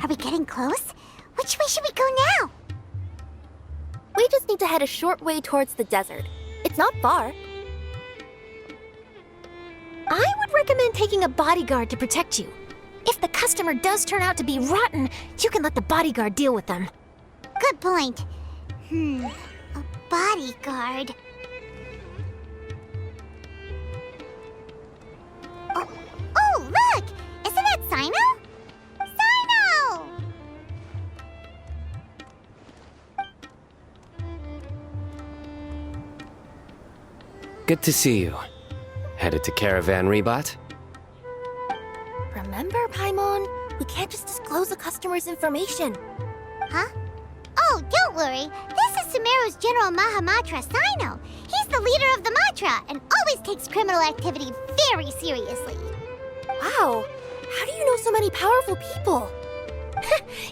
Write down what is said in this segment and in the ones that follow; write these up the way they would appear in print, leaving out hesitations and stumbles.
Are we getting close? Which way should we go now? We just need to head a short way towards the desert. It's not far. I would recommend taking a bodyguard to protect you. If the customer does turn out to be rotten, you can let the bodyguard deal with them. Good point. A bodyguard. Oh, look! Isn't that Sino? Sino! Good to see you. Headed to Caravan Rebot? Remember, Paimon? We can't just disclose a customer's information. Huh? Oh, don't worry. This is Sumeru's General Mahamatra, Sino. He's the leader of the Matra and always takes criminal activity very seriously. Wow, how do you know so many powerful people?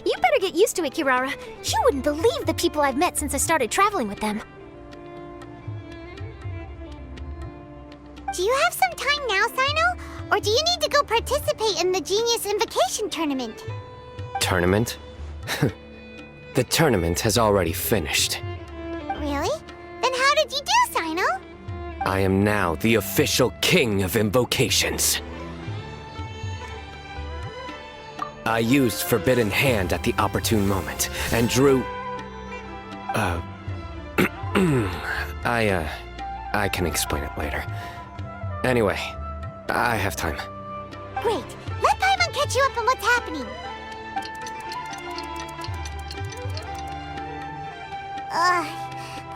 You better get used to it, Kirara. You wouldn't believe the people I've met since I started traveling with them. Do you have some time now, Sino? Or do you need to go participate in the Genius Invocation Tournament? Tournament? The tournament has already finished. Really? Then how did you do, Sino? I am now the official king of invocations. I used Forbidden Hand at the opportune moment, and drew... I can explain it later. Anyway, I have time. Great. Let Paimon catch you up on what's happening.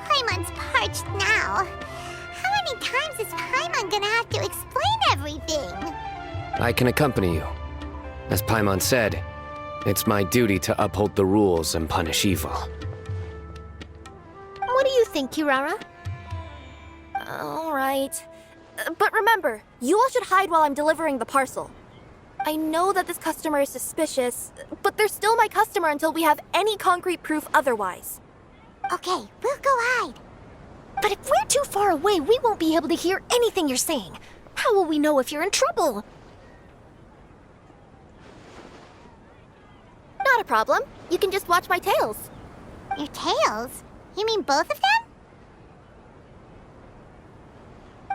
Paimon's parched now. How many times is Paimon gonna have to explain everything? I can accompany you. As Paimon said, it's my duty to uphold the rules and punish evil. What do you think, Kirara? All right. But remember, you all should hide while I'm delivering the parcel. I know that this customer is suspicious, but they're still my customer until we have any concrete proof otherwise. Okay, we'll go hide. But if we're too far away, we won't be able to hear anything you're saying. How will we know if you're in trouble? Not a problem. You can just watch my tails. Your tails? You mean both of them?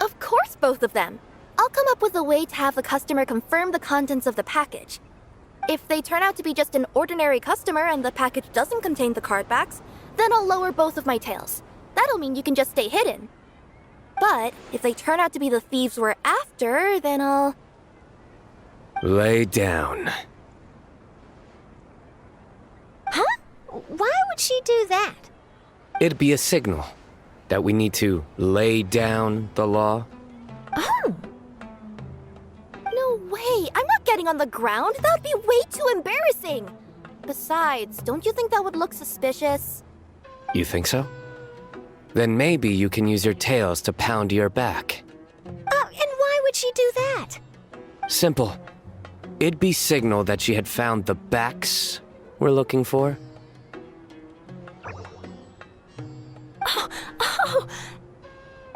Of course, both of them. I'll come up with a way to have the customer confirm the contents of the package. If they turn out to be just an ordinary customer and the package doesn't contain the card backs, then I'll lower both of my tails. That'll mean you can just stay hidden. But if they turn out to be the thieves we're after, then I'll... Lay down. Huh? Why would she do that? It'd be a signal that we need to lay down the law. Oh. No way! I'm not getting on the ground! That would be way too embarrassing! Besides, don't you think that would look suspicious? You think so? Then maybe you can use your tails to pound your back. Oh, and why would she do that? Simple. It'd be signal that she had found the backs we're looking for. Oh,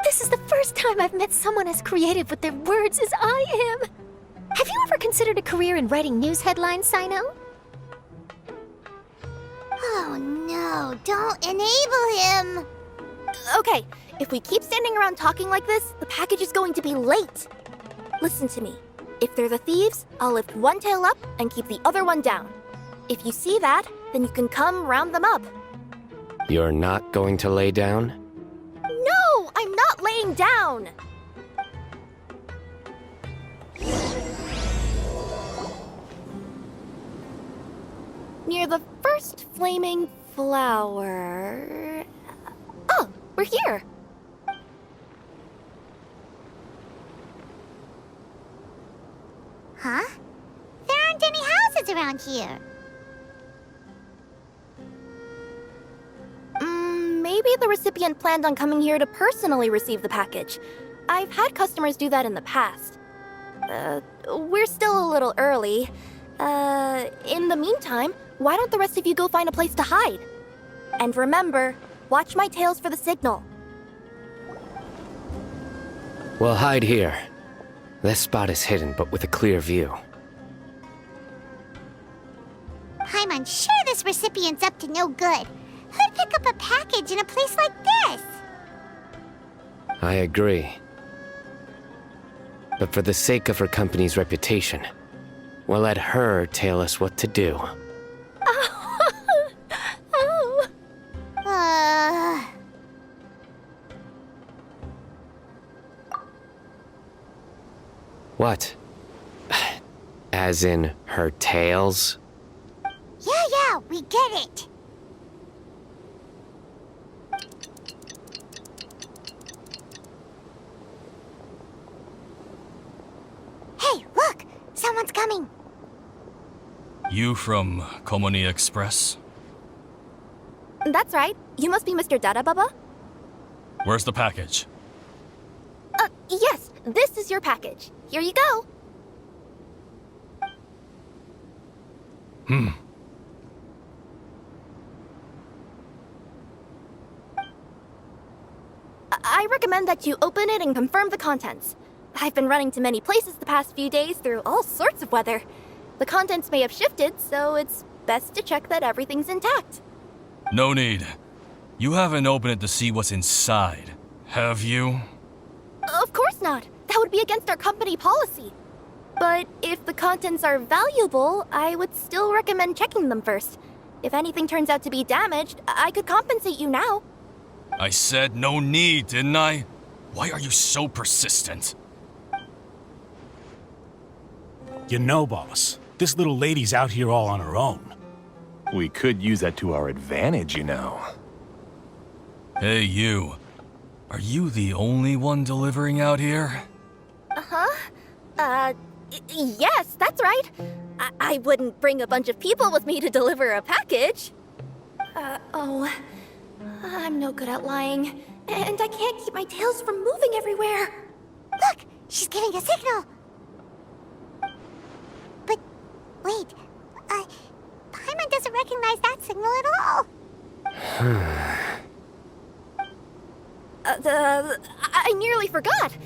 this is the first time I've met someone as creative with their words as I am. Have you ever considered a career in writing news headlines, Sino? Oh no, don't enable him! Okay, if we keep standing around talking like this, the package is going to be late. Listen to me. If they're the thieves, I'll lift one tail up and keep the other one down. If you see that, then you can come round them up. You're not going to lay down? No, I'm not laying down! Near the first flaming flower... Oh, we're here! Huh? There aren't any houses around here. Maybe the recipient planned on coming here to personally receive the package. I've had customers do that in the past. We're still a little early. In the meantime, why don't the rest of you go find a place to hide? And remember, watch my tails for the signal. We'll hide here. This spot is hidden, but with a clear view. sure this recipient's up to no good. Who'd pick up a package in a place like this? I agree. But for the sake of her company's reputation, we'll let her tell us what to do. Oh. What? As in her tails? Yeah, we get it. Hey, look! Someone's coming. You from Culminate Express? That's right. You must be Mr. Dada Baba? Where's the package? Yes, this is your package. Here you go. I recommend that you open it and confirm the contents. I've been running to many places the past few days through all sorts of weather. The contents may have shifted, so it's best to check that everything's intact. No need. You haven't opened it to see what's inside, have you? Of course not. That would be against our company policy. But if the contents are valuable, I would still recommend checking them first. If anything turns out to be damaged, I could compensate you now. I said no need, didn't I? Why are you so persistent? You know, boss, this little lady's out here all on her own. We could use that to our advantage, you know. Hey, you. Are you the only one delivering out here? Yes, that's right. I wouldn't bring a bunch of people with me to deliver a package. I'm no good at lying. And I can't keep my tails from moving everywhere. Look! She's giving a signal! But, wait, Paimon doesn't recognize that signal at all! I nearly forgot.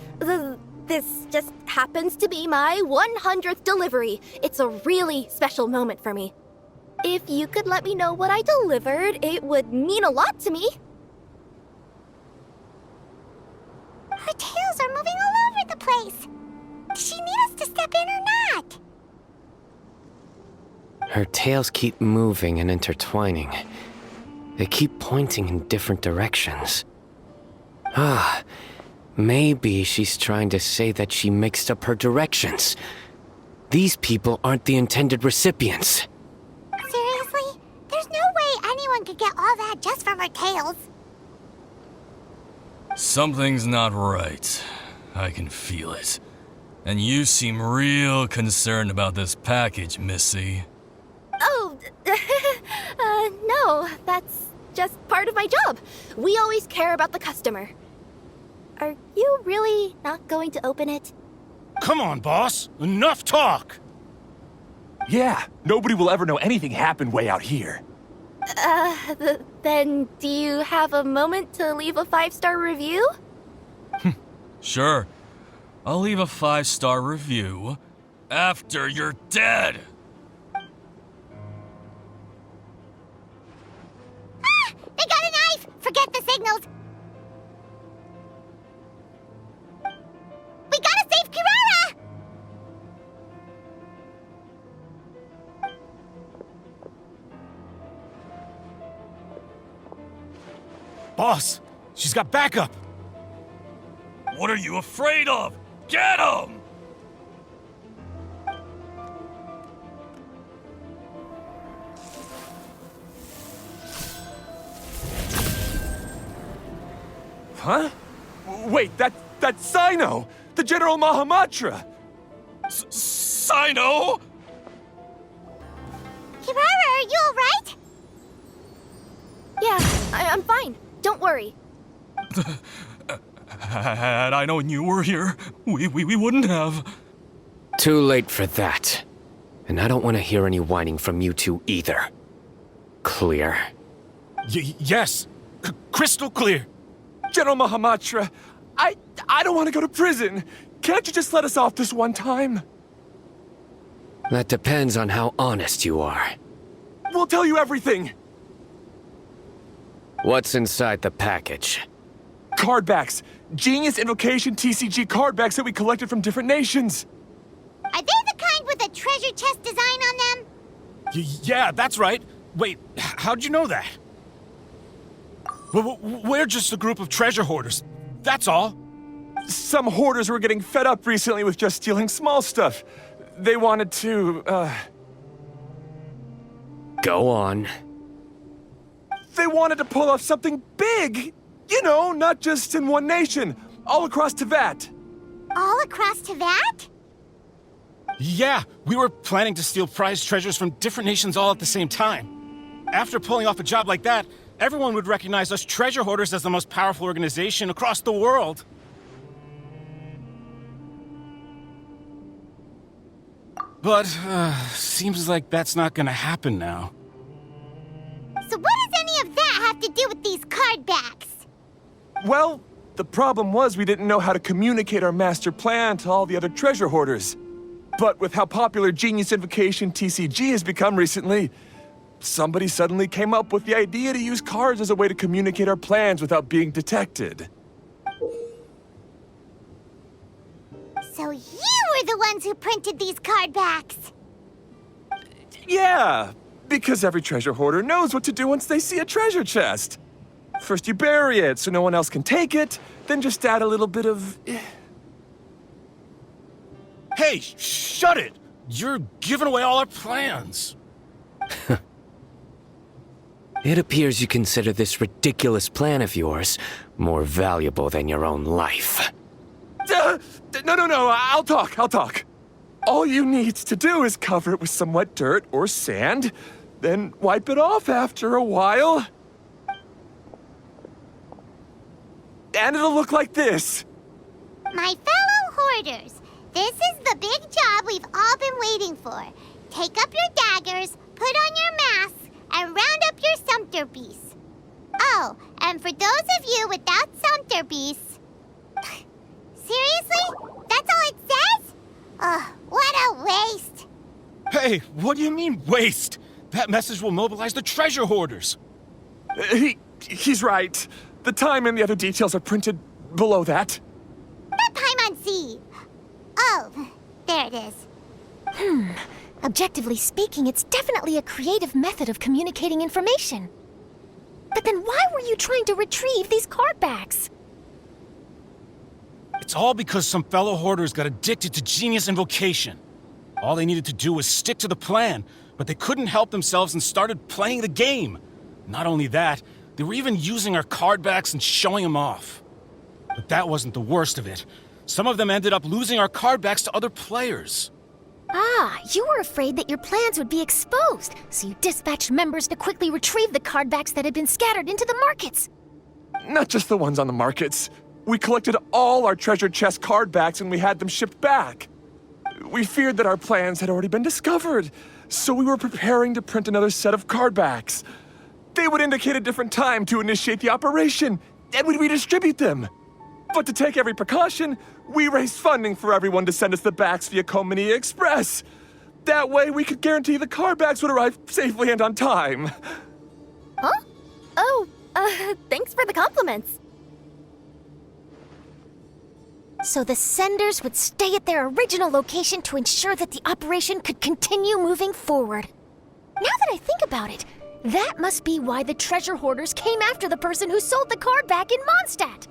This just happens to be my 100th delivery. It's a really special moment for me. If you could let me know what I delivered, it would mean a lot to me. Her tails are moving all over the place! Does she need us to step in or not? Her tails keep moving and intertwining. They keep pointing in different directions. Maybe she's trying to say that she mixed up her directions. These people aren't the intended recipients. Seriously? There's no way anyone could get all that just from her tails. Something's not right. I can feel it. And you seem real concerned about this package, Missy. Oh, no, that's just part of my job. We always care about the customer. Are you really not going to open it? Come on, boss. Enough talk. Yeah, nobody will ever know anything happened way out here. Then do you have a moment to leave a 5-star review? Sure. I'll leave a 5-star review after you're dead. They got a knife! Forget the signals! We gotta save Kirara! Boss, she's got backup. What are you afraid of? Get him! Huh? Wait, that's Sino! The General Mahamatra! Sino? Kirara, are you alright? Yeah, I'm fine. Don't worry. Had I known you were here, we wouldn't have. Too late for that. And I don't want to hear any whining from you two either. Clear? Yes. Crystal clear. General Mahamatra, I don't want to go to prison. Can't you just let us off this one time? That depends on how honest you are. We'll tell you everything. What's inside the package? Card backs. Genius Invocation TCG card backs that we collected from different nations. Are they the kind with a treasure chest design on them? Yeah, that's right. Wait, how'd you know that? We're just a group of treasure hoarders. That's all. Some hoarders were getting fed up recently with just stealing small stuff. They wanted to, Go on. They wanted to pull off something big! You know, not just in one nation, all across Teyvat. All across Teyvat? Yeah, we were planning to steal prized treasures from different nations all at the same time. After pulling off a job like that, everyone would recognize us treasure hoarders as the most powerful organization across the world. But, seems like that's not gonna happen now. So what does any of that have to do with these card backs? Well, the problem was we didn't know how to communicate our master plan to all the other treasure hoarders. But with how popular Genius Invocation TCG has become recently, somebody suddenly came up with the idea to use cards as a way to communicate our plans without being detected. So you were the ones who printed these card backs? Yeah, because every treasure hoarder knows what to do once they see a treasure chest. First you bury it so no one else can take it, then just add a little bit of... Hey, shut it! You're giving away all our plans. It appears you consider this ridiculous plan of yours more valuable than your own life. No, I'll talk. All you need to do is cover it with some wet dirt or sand, then wipe it off after a while. And it'll look like this. My fellow hoarders, this is the big job we've all been waiting for. Take up your daggers, put on your masks, and round up your sumpter beasts. Oh, and for those of you without sumpter beasts... Seriously? That's all it says? Ugh, what a waste. Hey, what do you mean, waste? That message will mobilize the treasure hoarders. He's right. The time and the other details are printed below that. That Paimon. Oh, there it is. Objectively speaking, it's definitely a creative method of communicating information. But then why were you trying to retrieve these card backs? It's all because some fellow hoarders got addicted to Genius Invocation. All they needed to do was stick to the plan, but they couldn't help themselves and started playing the game. Not only that, they were even using our card backs and showing them off. But that wasn't the worst of it. Some of them ended up losing our card backs to other players. Ah, you were afraid that your plans would be exposed, so you dispatched members to quickly retrieve the card backs that had been scattered into the markets. Not just the ones on the markets. We collected all our treasure chest card backs and we had them shipped back. We feared that our plans had already been discovered, so we were preparing to print another set of card backs. They would indicate a different time to initiate the operation, and we'd redistribute them. But to take every precaution, we raised funding for everyone to send us the backs via Culminate Express. That way, we could guarantee the card backs would arrive safely and on time. Huh? Oh, thanks for the compliments. So the senders would stay at their original location to ensure that the operation could continue moving forward. Now that I think about it, that must be why the treasure hoarders came after the person who sold the card back in Mondstadt.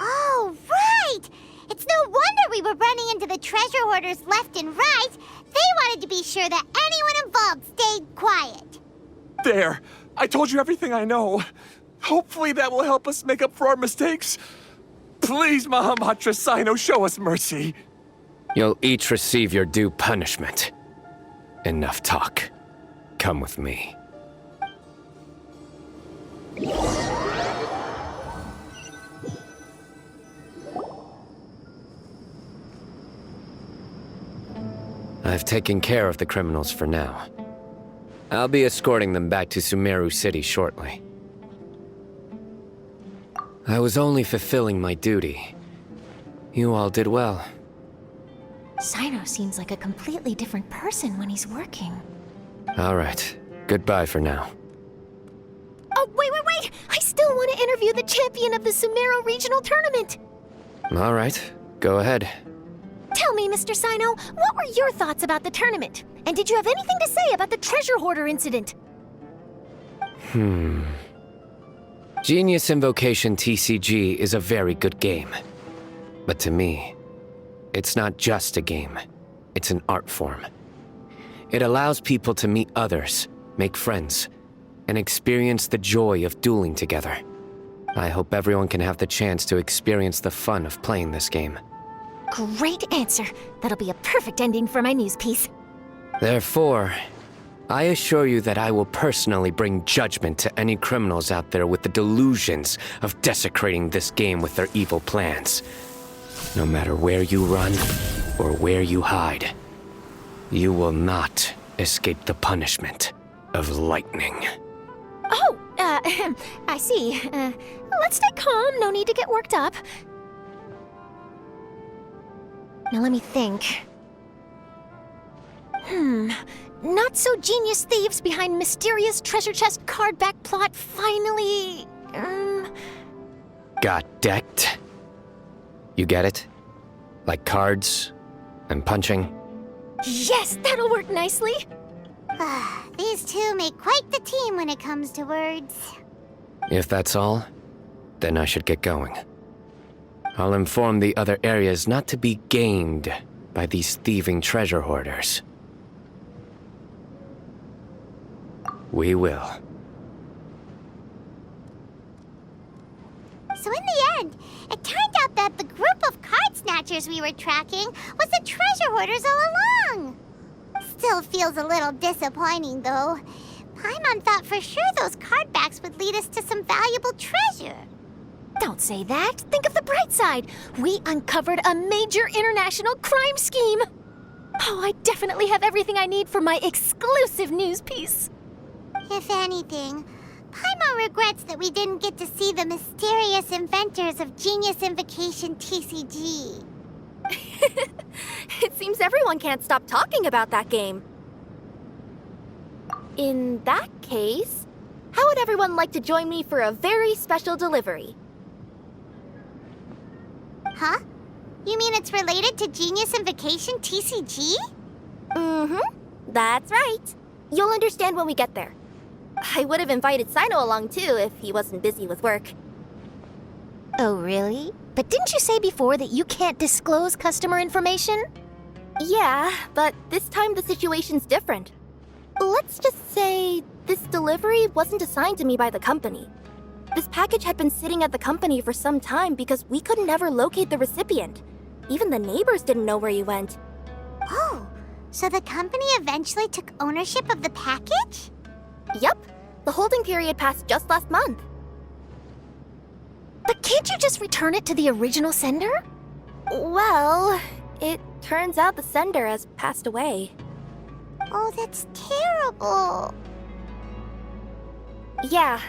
Oh, right! It's no wonder we were running into the treasure hoarders left and right. They wanted to be sure that anyone involved stayed quiet. There, I told you everything I know. Hopefully that will help us make up for our mistakes. Please, miHoYo Sino, show us mercy. You'll each receive your due punishment. Enough talk. Come with me. I've taken care of the criminals for now. I'll be escorting them back to Sumeru City shortly. I was only fulfilling my duty. You all did well. Sino seems like a completely different person when he's working. All right. Goodbye for now. Oh, wait! I still want to interview the champion of the Sumeru Regional Tournament! All right, go ahead. Tell me, Mr. Sino, what were your thoughts about the tournament? And did you have anything to say about the treasure hoarder incident? Genius Invocation TCG is a very good game. But to me, it's not just a game. It's an art form. It allows people to meet others, make friends, and experience the joy of dueling together. I hope everyone can have the chance to experience the fun of playing this game. Great answer. That'll be a perfect ending for my news piece. Therefore, I assure you that I will personally bring judgment to any criminals out there with the delusions of desecrating this game with their evil plans. No matter where you run or where you hide, you will not escape the punishment of lightning. Oh, I see. Let's stay calm. No need to get worked up. Now let me think. Not so genius thieves behind mysterious treasure chest card back plot finally... Got decked? You get it? Like cards and punching? Yes, that'll work nicely. These two make quite the team when it comes to words. If that's all, then I should get going. I'll inform the other areas not to be gamed by these thieving treasure hoarders. We will. So in the end, it turned out that the group of card snatchers we were tracking was the treasure hoarders all along. Still feels a little disappointing, though. Paimon thought for sure those card backs would lead us to some valuable treasure. Don't say that. Think of the bright side. We uncovered a major international crime scheme. Oh, I definitely have everything I need for my exclusive news piece. If anything, Paimon regrets that we didn't get to see the mysterious inventors of Genius Invocation TCG. It seems everyone can't stop talking about that game. In that case, how would everyone like to join me for a very special delivery? Huh? You mean it's related to Genius Invocation TCG? That's right. You'll understand when we get there. I would have invited Sino along too if he wasn't busy with work. Oh, really? But didn't you say before that you can't disclose customer information? Yeah, but this time the situation's different. Let's just say this delivery wasn't assigned to me by the company. This package had been sitting at the company for some time because we could never locate the recipient. Even the neighbors didn't know where he went. Oh, so the company eventually took ownership of the package? Yep, the holding period passed just last month. But can't you just return it to the original sender? Well, it turns out the sender has passed away. Oh, that's terrible. Yeah,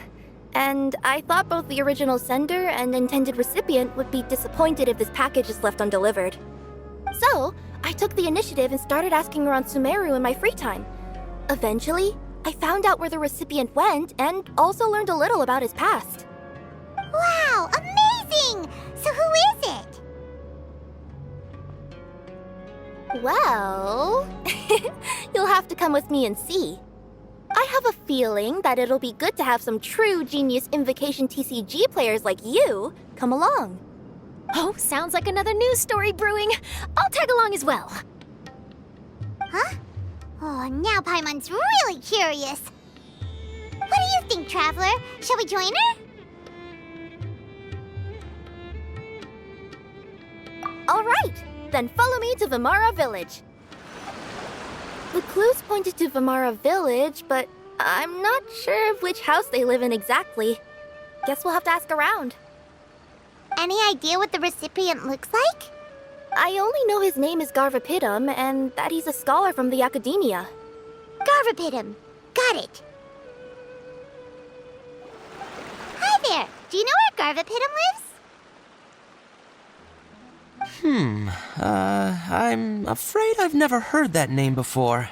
and I thought both the original sender and intended recipient would be disappointed if this package is left undelivered. So, I took the initiative and started asking around Sumeru in my free time. Eventually, I found out where the recipient went and also learned a little about his past. Wow, amazing! So who is it? Well, you'll have to come with me and see. I have a feeling that it'll be good to have some true Genius Invocation TCG players like you come along. Oh, sounds like another news story brewing. I'll tag along as well. Huh? Oh, now Paimon's really curious. What do you think, Traveler? Shall we join her? All right, then follow me to Vimara Village. The clues pointed to Vimara Village, but I'm not sure of which house they live in exactly. Guess we'll have to ask around. Any idea what the recipient looks like? I only know his name is Garvapidum and that he's a scholar from the academia. Garvapidum. Got it. Hi there. Do you know where Garvapidum lives? I'm afraid I've never heard that name before.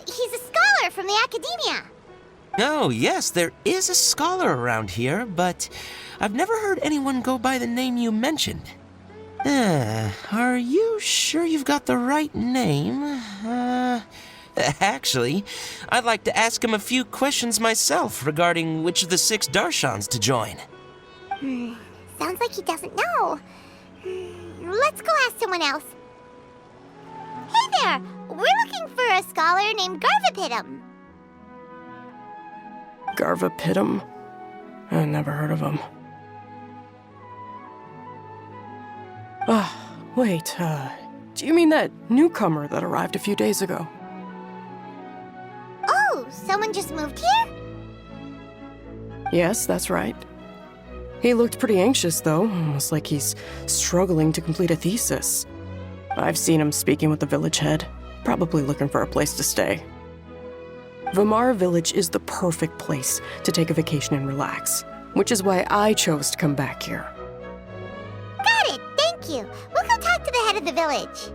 He's a scholar from the academia. Oh, yes, there is a scholar around here, but I've never heard anyone go by the name you mentioned. Are you sure you've got the right name? Actually, I'd like to ask him a few questions myself regarding which of the 6 Darshans to join. Sounds like he doesn't know. Let's go ask someone else. Hey there! We're looking for a scholar named Garvapitum. Garvapitum? I never heard of him. Wait, do you mean that newcomer that arrived a few days ago? Oh, someone just moved here? Yes, that's right. He looked pretty anxious, though, almost like he's struggling to complete a thesis. I've seen him speaking with the village head, probably looking for a place to stay. Vamara Village is the perfect place to take a vacation and relax, which is why I chose to come back here. Got it, thank you. We'll go talk to the head of the village.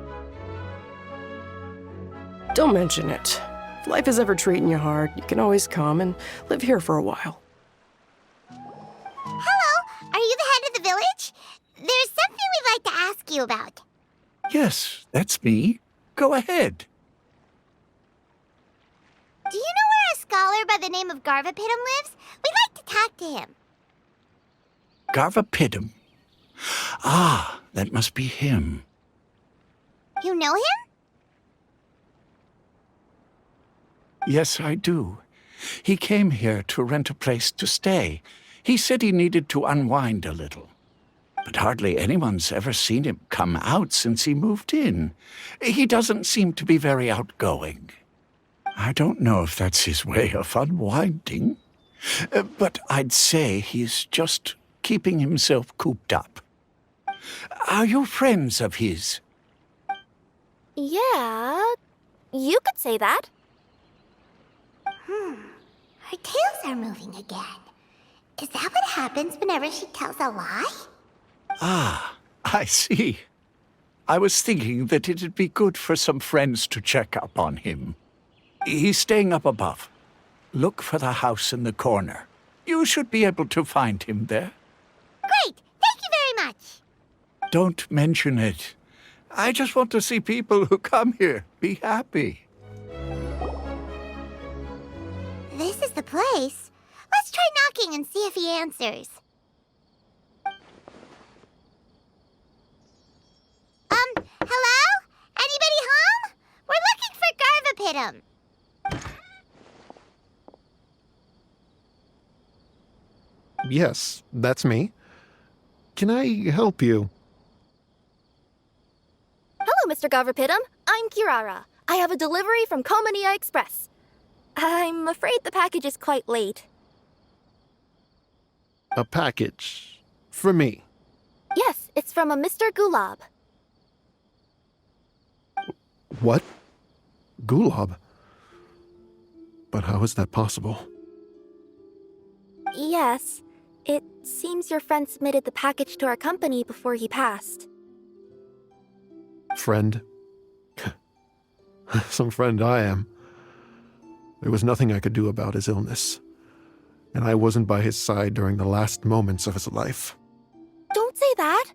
Don't mention it. If life is ever treating you hard, you can always come and live here for a while. Hello, are you the head of the village? There's something we'd like to ask you about. Yes, that's me. Go ahead. Do you know where a scholar by the name of Garvapitum lives? We'd like to talk to him. Garvapitum. Ah, that must be him. You know him? Yes, I do. He came here to rent a place to stay. He said he needed to unwind a little. But hardly anyone's ever seen him come out since he moved in. He doesn't seem to be very outgoing. I don't know if that's his way of unwinding, but I'd say he's just keeping himself cooped up. Are you friends of his? Yeah, you could say that. Her tails are moving again. Is that what happens whenever she tells a lie? Ah, I see. I was thinking that it'd be good for some friends to check up on him. He's staying up above. Look for the house in the corner. You should be able to find him there. Great, thank you very much. Don't mention it. I just want to see people who come here be happy. This is the place. Let's try knocking and see if he answers. Hello? Anybody home? We're looking for Garvapitum. Yes, that's me. Can I help you? Hello, Mr. Garvapitum. I'm Kirara. I have a delivery from Culminate Express. I'm afraid the package is quite late. A package. For me. Yes, it's from a Mr. Gulab. What? Gulab? But how is that possible? Yes. It seems your friend submitted the package to our company before he passed. Friend? Some friend I am. There was nothing I could do about his illness, and I wasn't by his side during the last moments of his life. Don't say that!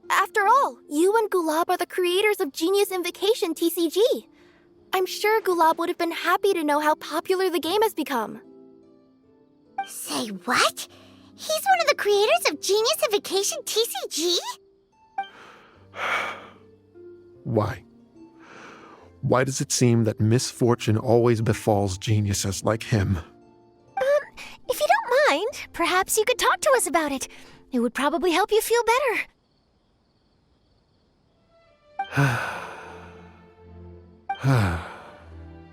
After all, you and Gulab are the creators of Genius Invocation TCG. I'm sure Gulab would have been happy to know how popular the game has become. Say what? He's one of the creators of Genius Invocation TCG? Why? Why does it seem that misfortune always befalls geniuses like him? If you don't mind, perhaps you could talk to us about it. It would probably help you feel better.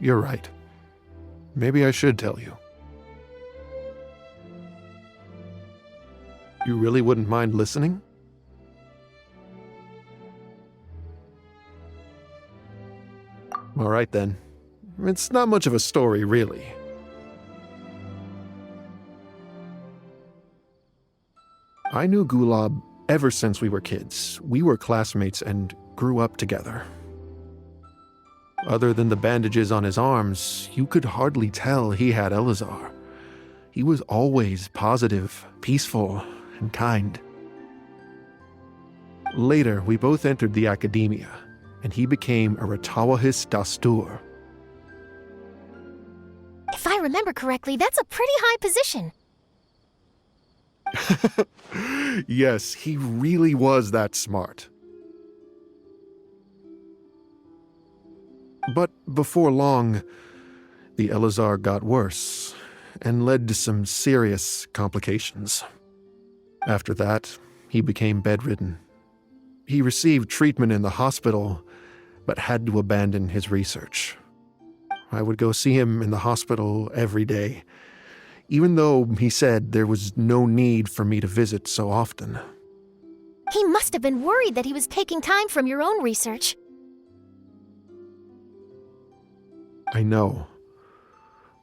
You're right. Maybe I should tell you. You really wouldn't mind listening? All right, then. It's not much of a story, really. I knew Gulab ever since we were kids. We were classmates and grew up together. Other than the bandages on his arms, you could hardly tell he had Elazar. He was always positive, peaceful, and kind. Later, we both entered the academia, and he became a Ratawahis Dastur. If I remember correctly, that's a pretty high position. Yes, he really was that smart. But before long, the Elazar got worse and led to some serious complications. After that, he became bedridden. He received treatment in the hospital, but had to abandon his research. I would go see him in the hospital every day, even though he said there was no need for me to visit so often. He must have been worried that he was taking time from your own research. I know,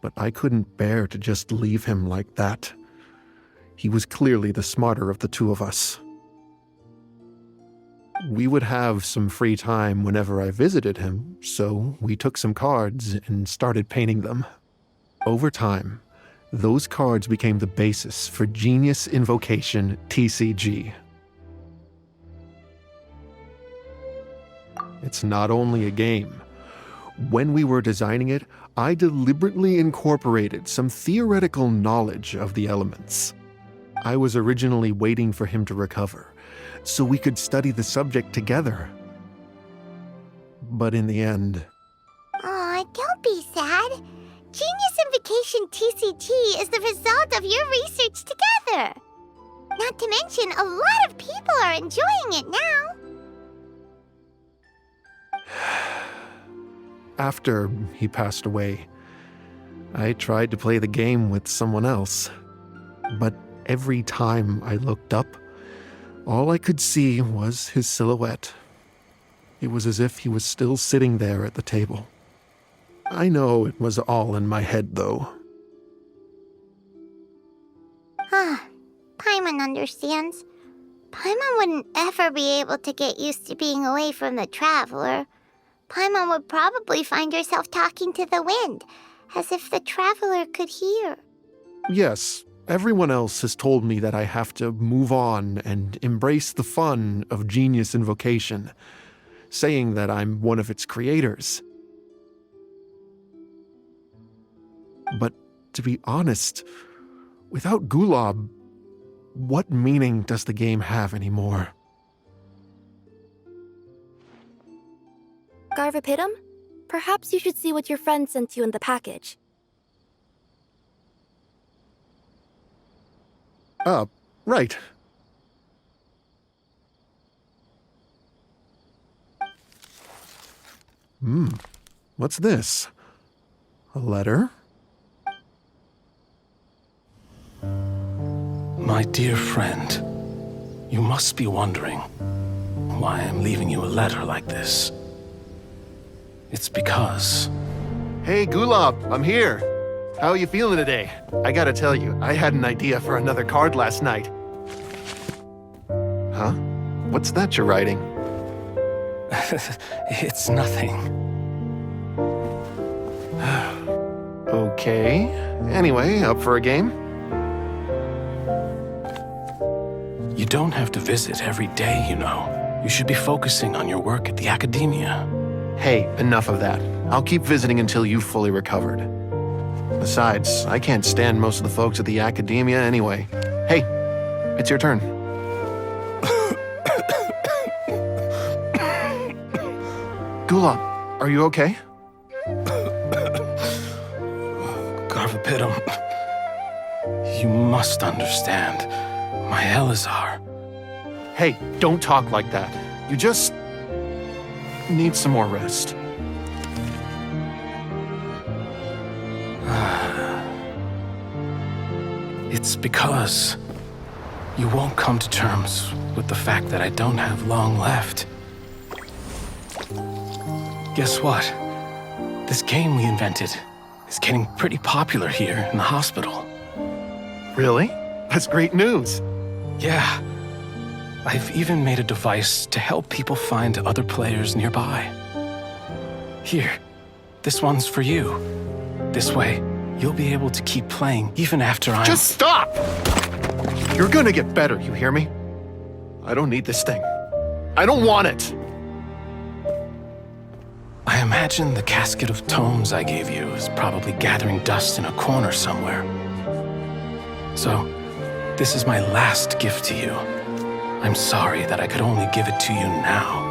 but I couldn't bear to just leave him like that. He was clearly the smarter of the two of us. We would have some free time whenever I visited him, so we took some cards and started painting them. Over time, those cards became the basis for Genius Invocation TCG. It's not only a game. When we were designing it, I deliberately incorporated some theoretical knowledge of the elements. I was originally waiting for him to recover, so we could study the subject together. But in the end... Aw, don't be sad. Genius Invocation TCG is the result of your research together. Not to mention, a lot of people are enjoying it now. After he passed away, I tried to play the game with someone else. But every time I looked up, all I could see was his silhouette. It was as if he was still sitting there at the table. I know it was all in my head, though. Paimon understands. Paimon wouldn't ever be able to get used to being away from the Traveler. Paimon would probably find herself talking to the wind, as if the Traveler could hear. Yes, everyone else has told me that I have to move on and embrace the fun of Genius Invocation, saying that I'm one of its creators. But to be honest, without Gulab, what meaning does the game have anymore? Garvapitum, perhaps you should see what your friend sent you in the package. Right. What's this? A letter? My dear friend, you must be wondering why I'm leaving you a letter like this. It's because... Hey, Gulab, I'm here. How are you feeling today? I gotta tell you, I had an idea for another card last night. Huh? What's that you're writing? It's nothing. Okay. Anyway, up for a game? You don't have to visit every day, you know. You should be focusing on your work at the academia. Hey, enough of that. I'll keep visiting until you've fully recovered. Besides, I can't stand most of the folks at the academia anyway. Hey, it's your turn. Gulab, are you okay? Garvapitum, you must understand. My Elazar. Hey, don't talk like that. You just need some more rest. It's because you won't come to terms with the fact that I don't have long left. Guess what? This game we invented is getting pretty popular here in the hospital. Really? That's great news. Yeah. I've even made a device to help people find other players nearby. Here, This one's for you. This way, you'll be able to keep playing even after I'm... Just stop! You're gonna get better, you hear me? I don't need this thing. I don't want it! I imagine the casket of tomes I gave you is probably gathering dust in a corner somewhere. So, this is my last gift to you. I'm sorry that I could only give it to you now.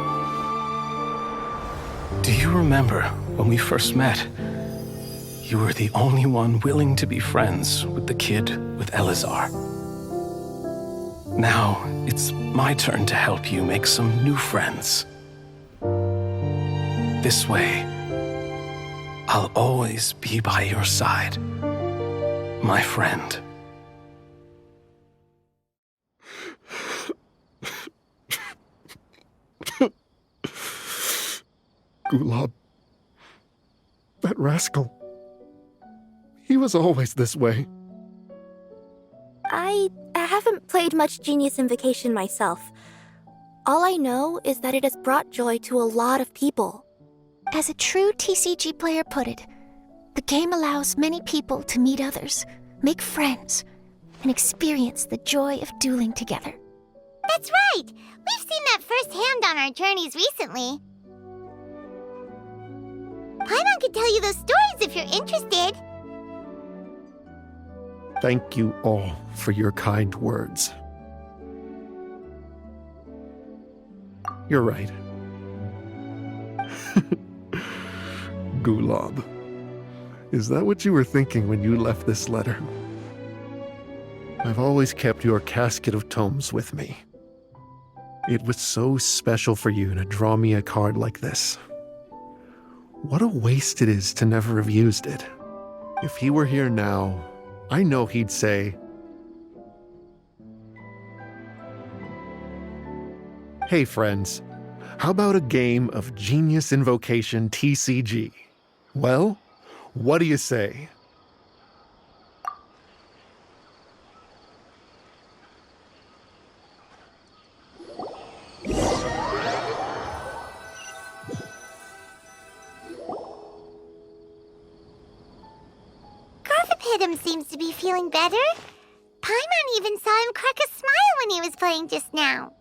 Do you remember when we first met? You were the only one willing to be friends with the kid with Elazar. Now, it's my turn to help you make some new friends. This way, I'll always be by your side, my friend. Gulab. That rascal. He was always this way. I haven't played much Genius Invocation myself. All I know is that it has brought joy to a lot of people. As a true TCG player put it, the game allows many people to meet others, make friends, and experience the joy of dueling together. That's right! We've seen that firsthand on our journeys recently. Paimon could tell you those stories if you're interested. Thank you all for your kind words. You're right. Gulab. Is that what you were thinking when you left this letter? I've always kept your casket of tomes with me. It was so special for you to draw me a card like this. What a waste it is to never have used it. If he were here now, I know he'd say, "Hey friends, how about a game of Genius Invocation TCG? Well, what do you say?" Garthapidum seems to be feeling better. Paimon even saw him crack a smile when he was playing just now.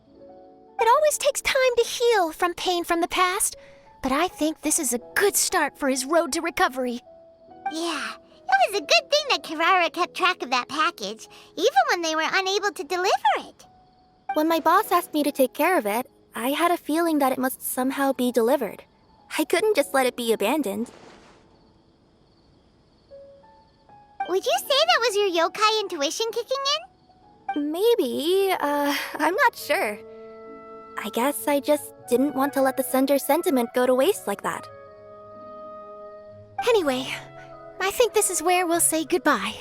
It always takes time to heal from pain from the past, but I think this is a good start for his road to recovery. Yeah, it was a good thing that Kirara kept track of that package, even when they were unable to deliver it. When my boss asked me to take care of it, I had a feeling that it must somehow be delivered. I couldn't just let it be abandoned. Would you say that was your yokai intuition kicking in? Maybe, I'm not sure. I guess I just didn't want to let the sender's sentiment go to waste like that. Anyway, I think this is where we'll say goodbye.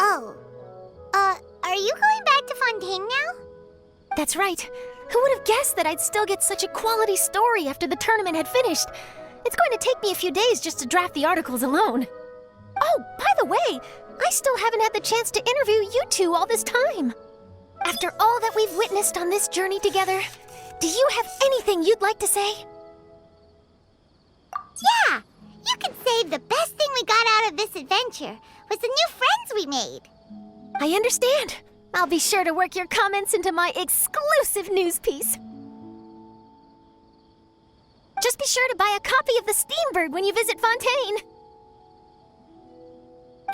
Oh, are you going back to Fontaine now? That's right. Who would have guessed that I'd still get such a quality story after the tournament had finished? It's going to take me a few days just to draft the articles alone. Oh, by the way, I still haven't had the chance to interview you two all this time. After all that we've witnessed on this journey together, do you have anything you'd like to say? Yeah, you could say the best thing we got out of this adventure was the new friends we made. I understand. I'll be sure to work your comments into my exclusive news piece. Just be sure to buy a copy of the Steambird when you visit Fontaine.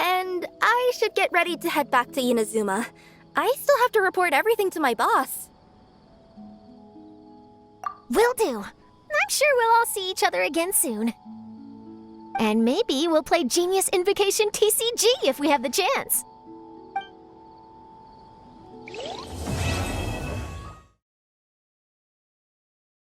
And I should get ready to head back to Inazuma. I still have to report everything to my boss. Will do. I'm sure we'll all see each other again soon. And maybe we'll play Genius Invocation TCG if we have the chance.